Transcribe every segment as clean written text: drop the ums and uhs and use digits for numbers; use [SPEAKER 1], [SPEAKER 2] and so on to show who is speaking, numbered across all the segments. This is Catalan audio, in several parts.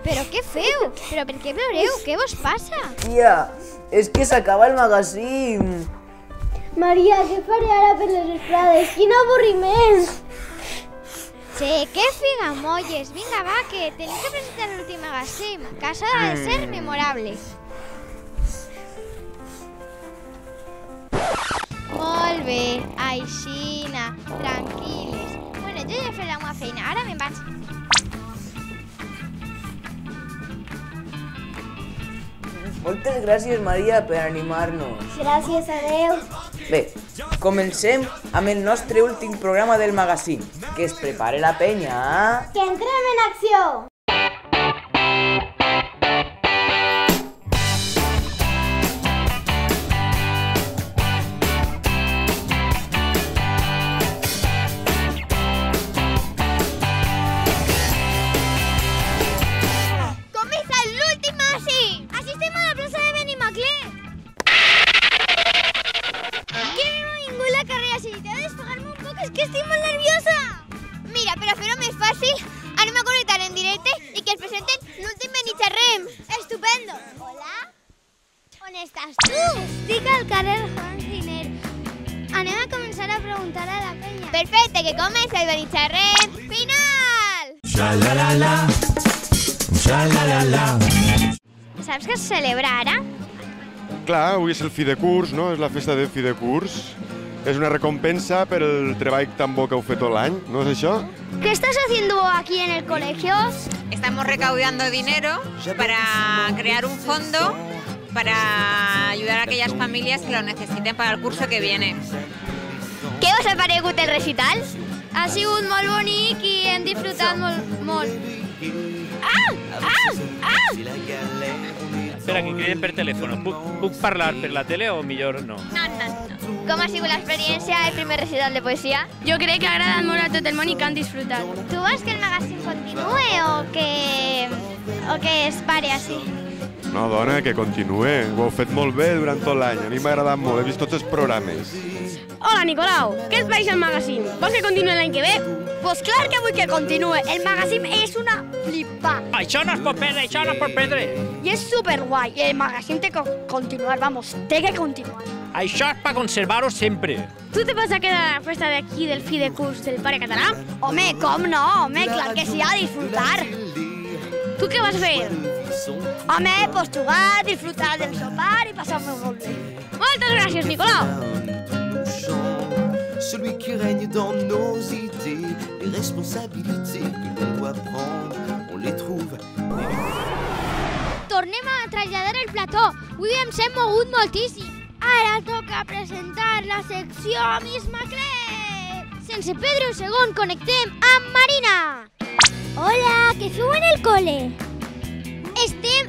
[SPEAKER 1] Però que feu? Però per què ploreu? Què vos passa?
[SPEAKER 2] Tia, és que s'acaba el magazín.
[SPEAKER 3] Maria, què faré ara per les vesprades? Quin avorriment!
[SPEAKER 1] Che, que figamolles! Vinga, va, que tenim que presentar l'últim magazín, que això ha de ser memorable. Molt bé, aixina, tranquil·les. Bueno, jo ja he fet la meva feina, ara me'n vaig.
[SPEAKER 2] Moltes gràcies, Maria, per animar-nos.
[SPEAKER 3] Gràcies, adeu.
[SPEAKER 2] Bé, comencem amb el nostre últim programa del magazín. Que es prepare la penya.
[SPEAKER 3] Que entrem en acció!
[SPEAKER 1] És que estic molt nerviosa! Mira, per a fer-ho més fàcil, anem a connectar en directe i que es presenten l'últim Benixerrem. Estupendo! Hola? On estàs tu?
[SPEAKER 3] Estic al carrer Juan Giner. Anem a començar a preguntar a la penya.
[SPEAKER 1] Perfecte, que comença el Benixerrem final!
[SPEAKER 4] Xa-la-la-la, xa-la-la-la.
[SPEAKER 1] Saps què es celebra ara?
[SPEAKER 5] Clar, avui és el fi de curs, no? És la festa de fi de curs. És una recompensa per el treball tan bo que heu fet tot l'any, ¿no es això?
[SPEAKER 3] ¿Qué estás haciendo aquí en el colegio?
[SPEAKER 6] Estamos recaudando dinero para crear un fondo para ayudar a aquellas familias que lo necesiten para el curso que viene.
[SPEAKER 1] Què us ha paregut el recital? Ha sigut molt bonic i hem disfrutat molt.
[SPEAKER 7] Espera, que criden per telèfon. Puc parlar per la tele o millor no?
[SPEAKER 1] No. Com ha sigut l'experiència, el primer recital de poesia?
[SPEAKER 3] Jo crec que ha agradat molt a tot el món i que han disfrutat.
[SPEAKER 1] Tu vols que el magazín continuï o que es pare així?
[SPEAKER 5] No, dona, que continuï. Ho heu fet molt bé durant tot l'any. A mi m'ha agradat molt, he vist tots els programes.
[SPEAKER 3] Hola, Nicolau. Què et pareix el magazín? Vols que continuï l'any que ve? Pues clar que vull que continuï. El magazín és una flipa.
[SPEAKER 7] Això no es pot perdre, això no es pot perdre.
[SPEAKER 3] I és superguai. I el magazín té que continuar, vamos, té que continuar.
[SPEAKER 7] Això és per conservar-ho sempre.
[SPEAKER 3] ¿Tú te vas a quedar a la fiesta de aquí del fi de curs del pare català? Home, com no? Home, clar que sí, a disfrutar. Tu què vas fer? Home, pues jugar, disfrutar del sopar i passar-me molt bé. Moltes gràcies, Nicolau.
[SPEAKER 4] Celui qui règne dans nos idées, les responsabilités que l'on doit prendre, on les trouve.
[SPEAKER 1] Tornem a traslladar el plató. Avui ens hem mogut moltíssim. Ara toca presentar la secció Miss Maclet. Sense perdre un segon, connectem amb Marina.
[SPEAKER 3] Hola, què feu en el cole?
[SPEAKER 1] Estem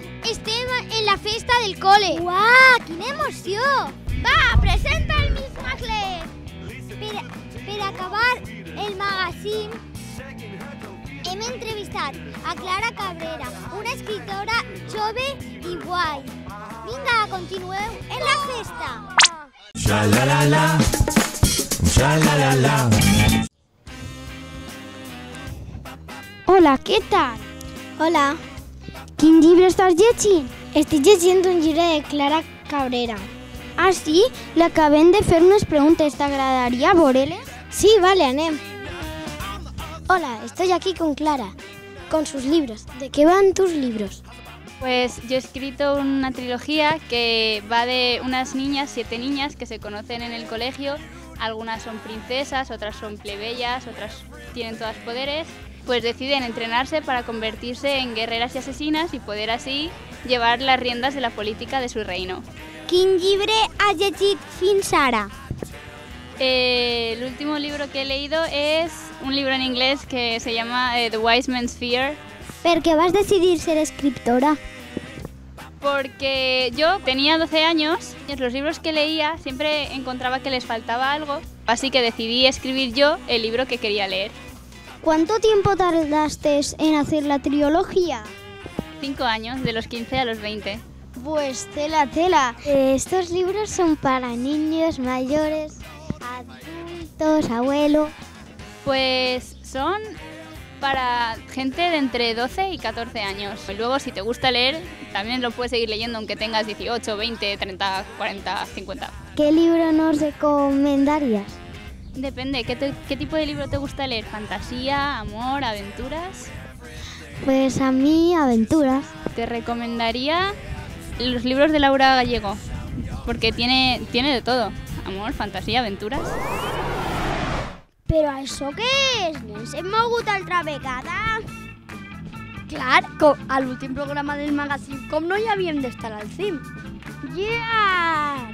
[SPEAKER 1] en la festa del cole.
[SPEAKER 3] Uau, quina emoció!
[SPEAKER 1] Va, presenta el Miss Maclet.
[SPEAKER 3] Per acabar el magazín, hem entrevistat a Clara Cabrera, una escritora jove i guai. Vinga, continueu en la festa.
[SPEAKER 4] Xa-la-la-la, xa-la-la-la.
[SPEAKER 3] Hola, què tal?
[SPEAKER 8] Hola,
[SPEAKER 3] Quin llibre estàs llegint?
[SPEAKER 8] estic llegint un llibre de Clara Cabrera.
[SPEAKER 3] Ah, sí? L'acabem de fer unes preguntes. ¿T'agradaria veure-les?
[SPEAKER 8] Sí, vale, anem. Hola, estoy aquí con Clara, con sus libros. ¿De qué van tus libros?
[SPEAKER 9] Pues yo he escrito una trilogía que va de unas niñas, 7 niñas que se conocen en el colegio. Algunas son princesas, otras son plebeyas, otras tienen todos poderes. Pues deciden entrenarse para convertirse en guerreras y asesinas y poder así llevar las riendas de la política de su reino.
[SPEAKER 3] Quin llibre has llegit fins ara?
[SPEAKER 9] El último libro que he leído es un libro en inglés que se llama The Wise Man's Fear.
[SPEAKER 8] ¿Per qué vas decidir ser escritora?
[SPEAKER 9] Porque yo tenía 12 años, y los libros que leía siempre encontraba que les faltaba algo, así que decidí escribir yo el libro que quería leer.
[SPEAKER 8] ¿Cuánto tiempo tardaste en hacer la trilogía?
[SPEAKER 9] 5 años, de los 15 a los 20.
[SPEAKER 8] Pues tela. Estos libros son para niños, mayores, adultos, abuelos.
[SPEAKER 9] Pues son para gente de entre 12 y 14 años. Y luego, si te gusta leer, también lo puedes seguir leyendo aunque tengas 18, 20, 30, 40, 50.
[SPEAKER 8] ¿Qué libro nos recomendarías?
[SPEAKER 9] Depende, ¿qué tipo de libro te gusta leer? ¿Fantasía, amor, aventuras?
[SPEAKER 8] Pues a mí, aventuras.
[SPEAKER 9] Te recomendaría los libros de Laura Gallego, porque tiene de todo. Amor, fantasía, aventuras.
[SPEAKER 3] Però això què és? No ens hem mogut altra vegada? Clar, a l'últim programa del magazín, com no hi havíem d'estar al cim? Yeah!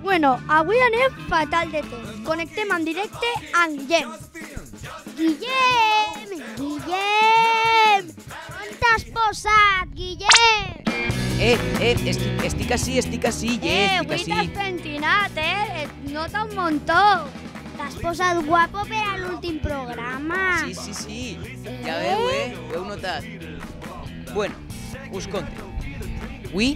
[SPEAKER 3] Bueno, avui anem fatal de temps. Connectem en directe amb Guillem. Guillem! Guillem! On t'has posat, Guillem?
[SPEAKER 2] Estic així, estic
[SPEAKER 3] Avui
[SPEAKER 2] així.
[SPEAKER 3] t'has pentinat, Et nota un muntó. T'has posat guapo per a l'últim programa.
[SPEAKER 2] Sí. Ja veu, ho heu notat. Bueno, us conto. Avui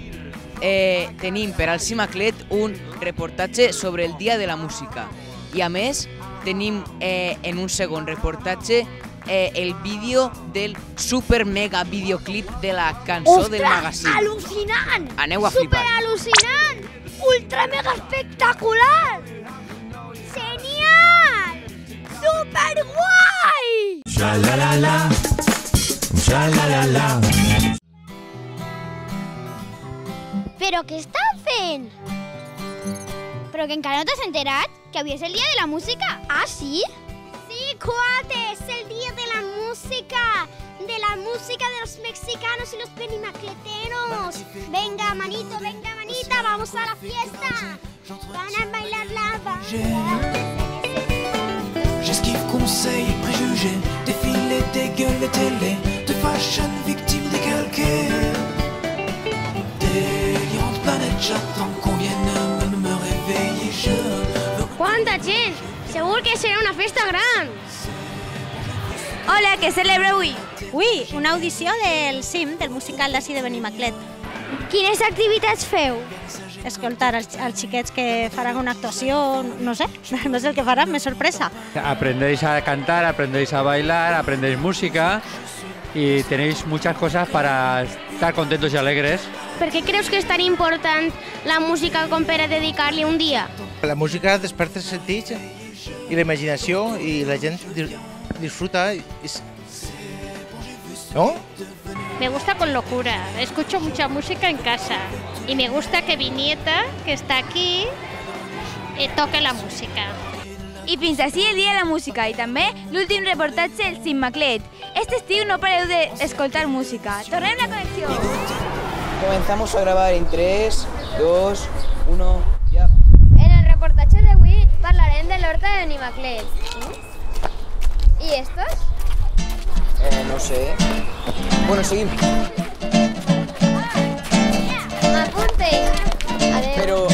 [SPEAKER 2] tenim per al Cimaclet un reportatge sobre el Dia de la Música. I a més, tenim en un segon reportatge el vídeo del super mega videoclip de la cançó del magazín.
[SPEAKER 3] Ostres, al·lucinant!
[SPEAKER 2] Aneu a flipar.
[SPEAKER 3] Super-al·lucinant! Ultra mega espectacular! Genial! Superguai!
[SPEAKER 4] Sha-la-la-la, sha-la-la-la.
[SPEAKER 1] Però què estan fent? Però que encara no t'has enterat? Que avui és el dia de la música.
[SPEAKER 3] Ah, sí?
[SPEAKER 1] Sí, cuate, es el día de la música de los mexicanos y los benimacleteros. Venga, manita, vamos a la fiesta. Van a bailar la banda.
[SPEAKER 4] J'esquive conseils et préjugés, défilés, des gueules de télé, de fashion victimes décalquées. Délirante planète, j'attends qu'on vienne me réveiller.
[SPEAKER 3] Quanta gent! Segur que serà una festa gran.
[SPEAKER 10] Hola, què celebra avui? Avui, una audició del CIM, del musical d'ací de Benimaclet.
[SPEAKER 3] Quines activitats feu?
[SPEAKER 10] Escoltar els xiquets que faran una actuació, no sé el que faran, més sorpresa.
[SPEAKER 11] Aprendéis a cantar, aprendéis a bailar, aprendéis música y tenéis muchas cosas para estar contentos y alegres.
[SPEAKER 3] Per què creus que és tan important la música com per a dedicar-li un dia?
[SPEAKER 12] La música desperta els sentits i la imaginació i la gent disfruta. ¿No?
[SPEAKER 13] Me gusta con locura, escucho mucha música en casa y me gusta que mi nieta, que está aquí, toque la música.
[SPEAKER 14] I fins així el dia de la música i també l'últim reportatge del Cimaclet. Este estiu no pareu d'escoltar música. Tornem la connexió.
[SPEAKER 2] Comenzamos a grabar en 3, 2, 1, ya.
[SPEAKER 1] En el reportatge d'avui parlarem de l'horta de Benimaclet. ¿Y estos?
[SPEAKER 2] No sé. Bueno, seguimos.
[SPEAKER 1] Apunte.
[SPEAKER 2] Pero...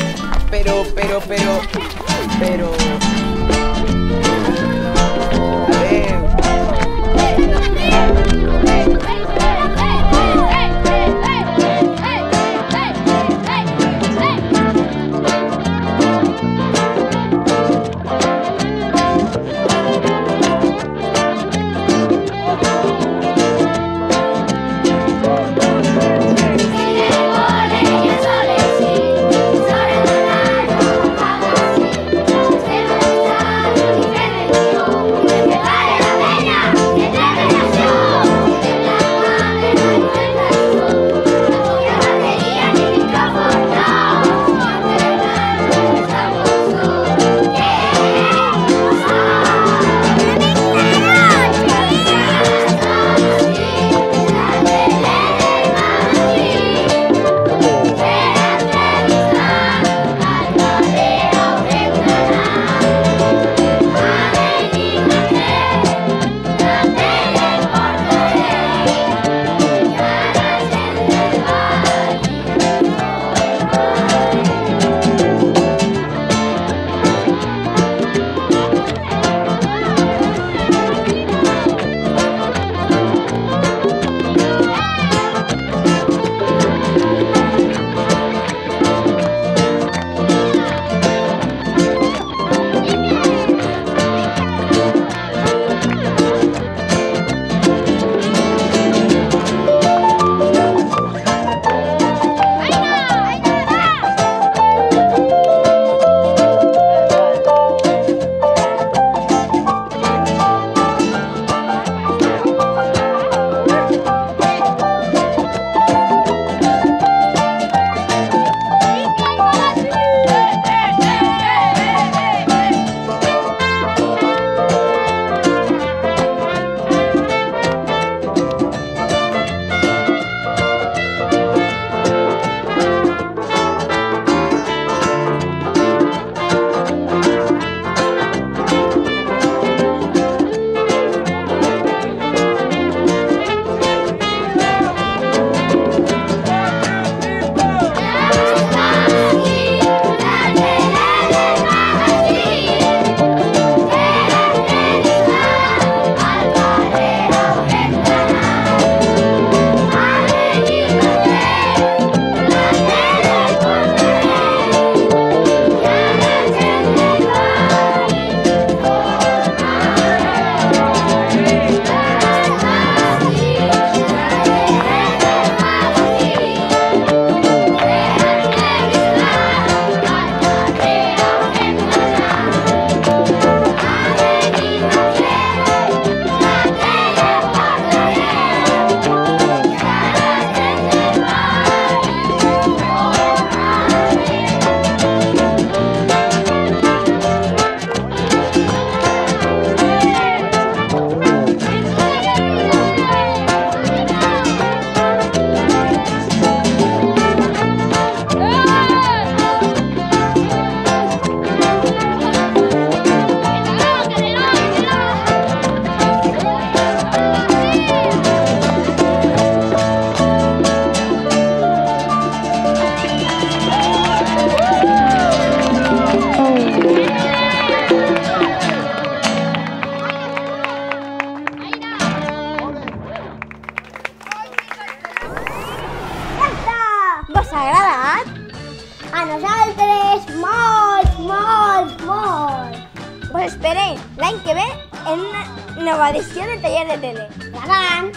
[SPEAKER 1] en una nova edició del taller de tele. Gravant,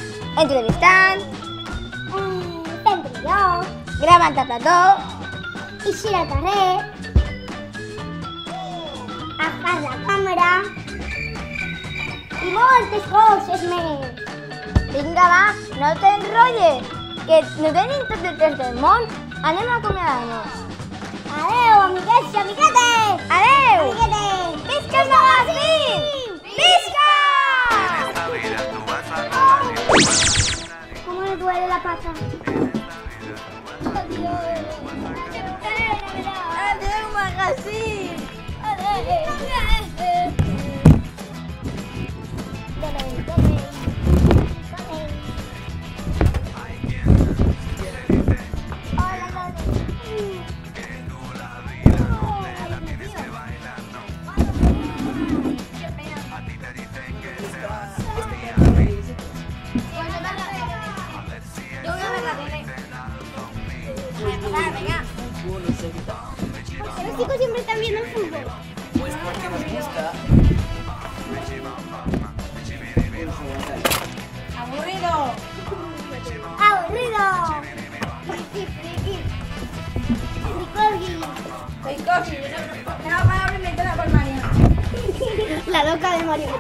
[SPEAKER 1] entrevistant, fent guió, gravant a plató, eixir al carrer, agafar la càmera i moltes coses més. Vinga, va, no t'enrotlles, que no tenim tot el temps del món. Anem a acomiadar-nos. Adeu, amiguets i amiguetes! Adeu! Amiguetes! Visca el magazín! Visca! ¿Cómo le duele la pata? Adeu, magazín! ¿Por qué los chicos siempre están viendo el fútbol?
[SPEAKER 2] Pues porque nos gusta.
[SPEAKER 1] ¡Aburrido! ¡Aburrido! Friki, friki. Fricorgi. Una palabra inventada por María. La loca de María.